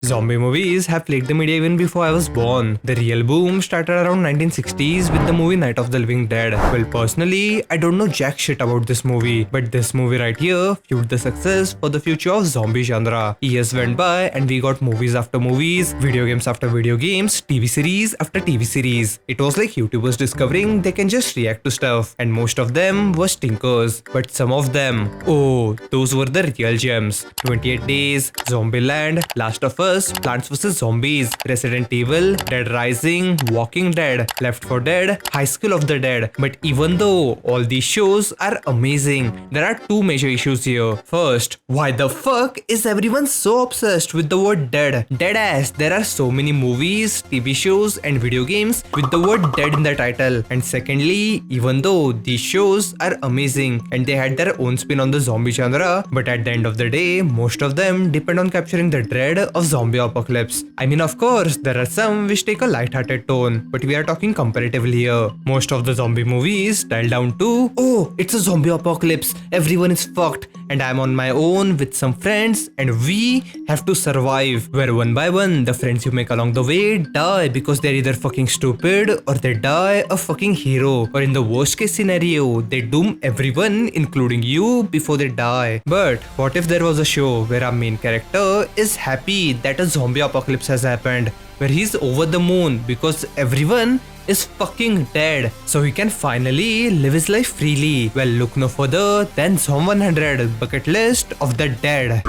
Zombie movies have plagued the media even before I was born. The real boom started around 1960s with the movie Night of the Living Dead. Well, personally, I don't know jack shit about this movie, but this movie right here fueled the success for the future of zombie genre. Years went by and we got movies after movies, video games after video games, TV series after TV series. It was like YouTubers discovering they can just react to stuff, and most of them were stinkers, but some of them, oh, those were the real gems. 28 Days, Zombieland, Last of Us, Plants vs Zombies, Resident Evil, Dead Rising, Walking Dead, Left 4 Dead, High School of the Dead. But even though all these shows are amazing, there are two major issues here. First, why the fuck is everyone so obsessed with the word dead? Deadass. There are so many movies, TV shows and video games with the word dead in the title. And secondly, even though these shows are amazing and they had their own spin on the zombie genre, but at the end of the day, most of them depend on capturing the dread of zombie apocalypse. I mean, of course, there are some which take a light-hearted tone, but we are talking comparatively here. Most of the zombie movies dial down to, oh, it's a zombie apocalypse, everyone is fucked, and I'm on my own with some friends and we have to survive, where one by one the friends you make along the way die because they're either fucking stupid or they die a fucking hero, or in the worst case scenario they doom everyone including you before they die. But what if there was a show where our main character is happy that a zombie apocalypse has happened, where he's over the moon because everyone is fucking dead, so he can finally live his life freely? Well, look no further than Zom 100 bucket list of the dead.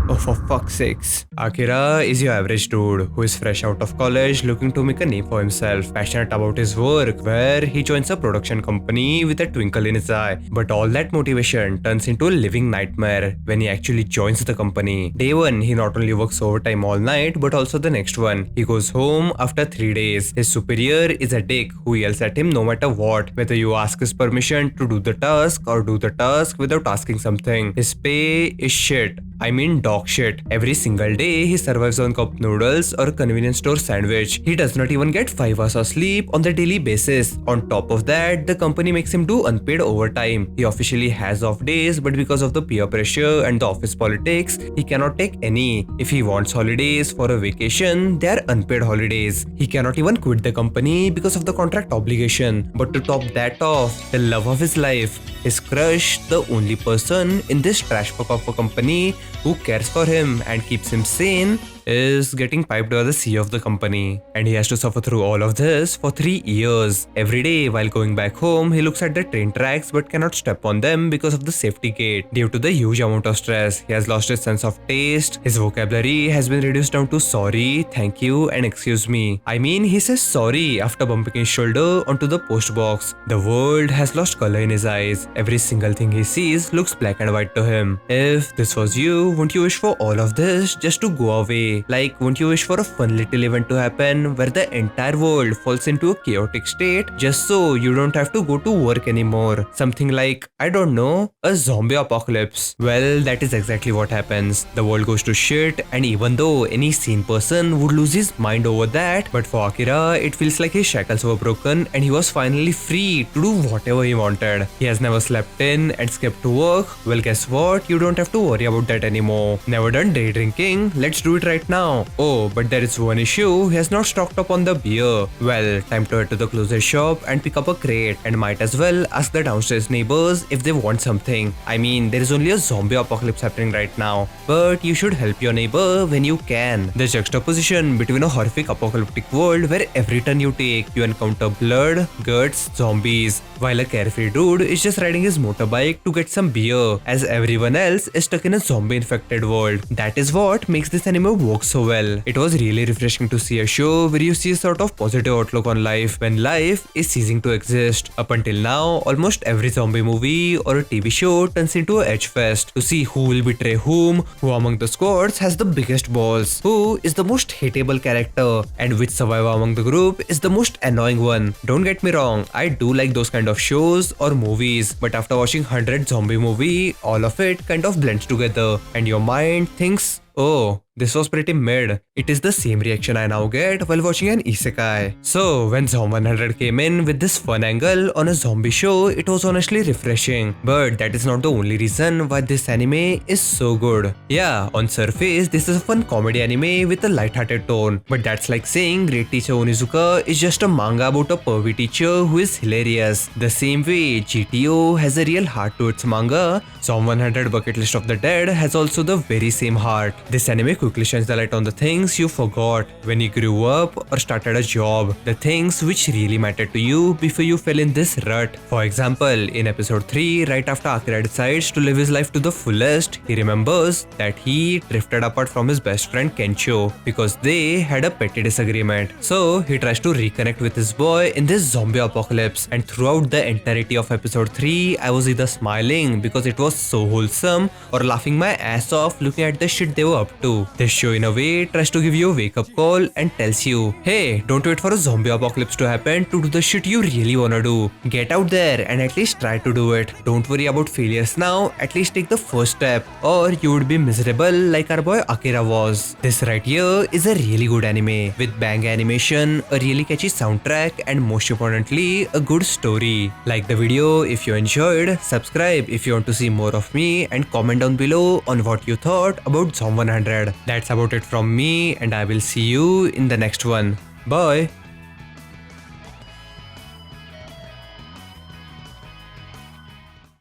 Oh, for fuck's sakes. Akira is your average dude who is fresh out of college looking to make a name for himself, passionate about his work, where he joins a production company with a twinkle in his eye. But all that motivation turns into a living nightmare when he actually joins the company. Day one, he not only works overtime all night, but also the next one. He goes home after 3 days. His superior is a dick who yells at him no matter what, whether you ask his permission to do the task or do the task without asking something. His pay is shit. I mean dog shit. Every single day he survives on cup noodles or a convenience store sandwich. He does not even get 5 hours of sleep on the daily basis. On top of that, the company makes him do unpaid overtime. He officially has off days, but because of the peer pressure and the office politics, he cannot take any. If he wants holidays for a vacation, they are unpaid holidays. He cannot even quit the company because of the contract obligation. But to top that off, the love of his life, his crush, the only person in this trash fuck of a company who cares for him and keeps him sane, is getting piped by the CEO of the company, and he has to suffer through all of this for 3 years. Every day while going back home, he looks at the train tracks but cannot step on them because of the safety gate. Due to the huge amount of stress, he has lost his sense of taste. His vocabulary has been reduced down to sorry, thank you and excuse me. I mean, he says sorry after bumping his shoulder onto the post box. The world has lost color in his eyes. Every single thing he sees looks black and white to him. If this was you, wouldn't you wish for all of this just to go away? Like, won't you wish for a fun little event to happen where the entire world falls into a chaotic state just so you don't have to go to work anymore? Something like, I don't know, a zombie apocalypse. Well, that is exactly what happens. The world goes to shit, and even though any sane person would lose his mind over that, but for Akira, it feels like his shackles were broken and he was finally free to do whatever he wanted. He has never slept in and skipped to work. Well, guess what? You don't have to worry about that anymore. Never done day drinking? Let's do it right now. Oh, but there is one issue. He has not stocked up on the beer. Well, time to head to the closest shop and pick up a crate, and might as well ask the downstairs neighbors if they want something. I mean, there is only a zombie apocalypse happening right now, but you should help your neighbor when you can. The juxtaposition between a horrific apocalyptic world where every turn you take, you encounter blood, guts, zombies, while a carefree dude is just riding his motorbike to get some beer, as everyone else is stuck in a zombie-infected world. That is what makes this anime work so well. It was really refreshing to see a show where you see a sort of positive outlook on life when life is ceasing to exist. Up until now, almost every zombie movie or a TV show turns into a edge fest to see who will betray whom, who among the squads has the biggest balls, who is the most hateable character, and which survivor among the group is the most annoying one. Don't get me wrong, I do like those kind of shows or movies, but after watching 100 zombie movie, all of it kind of blends together and your mind thinks, oh, this was pretty mid. It is the same reaction I now get while watching an isekai. So when Zom 100 came in with this fun angle on a zombie show, it was honestly refreshing. But that is not the only reason why this anime is so good. Yeah, on surface, this is a fun comedy anime with a light-hearted tone. But that's like saying Great Teacher Onizuka is just a manga about a pervy teacher who is hilarious. The same way GTO has a real heart to its manga, Zom 100 Bucket List of the Dead has also the very same heart. This anime quickly shines the light on the things you forgot when you grew up or started a job, the things which really mattered to you before you fell in this rut. For example, in episode 3, right after Akira decides to live his life to the fullest, he remembers that he drifted apart from his best friend Kenchou because they had a petty disagreement. So he tries to reconnect with his boy in this zombie apocalypse, and throughout the entirety of episode 3, I was either smiling because it was so wholesome or laughing my ass off looking at the shit they were up to. This show in a way tries to give you a wake up call and tells you, hey, don't wait for a zombie apocalypse to happen to do the shit you really wanna do. Get out there and at least try to do it. Don't worry about failures now, at least take the first step or you would be miserable like our boy Akira was. This right here is a really good anime with bang animation, a really catchy soundtrack, and most importantly, a good story. Like the video if you enjoyed, subscribe if you want to see more of me, and comment down below on what you thought about Zom 100. That's about it from me, and I will see you in the next one. Bye.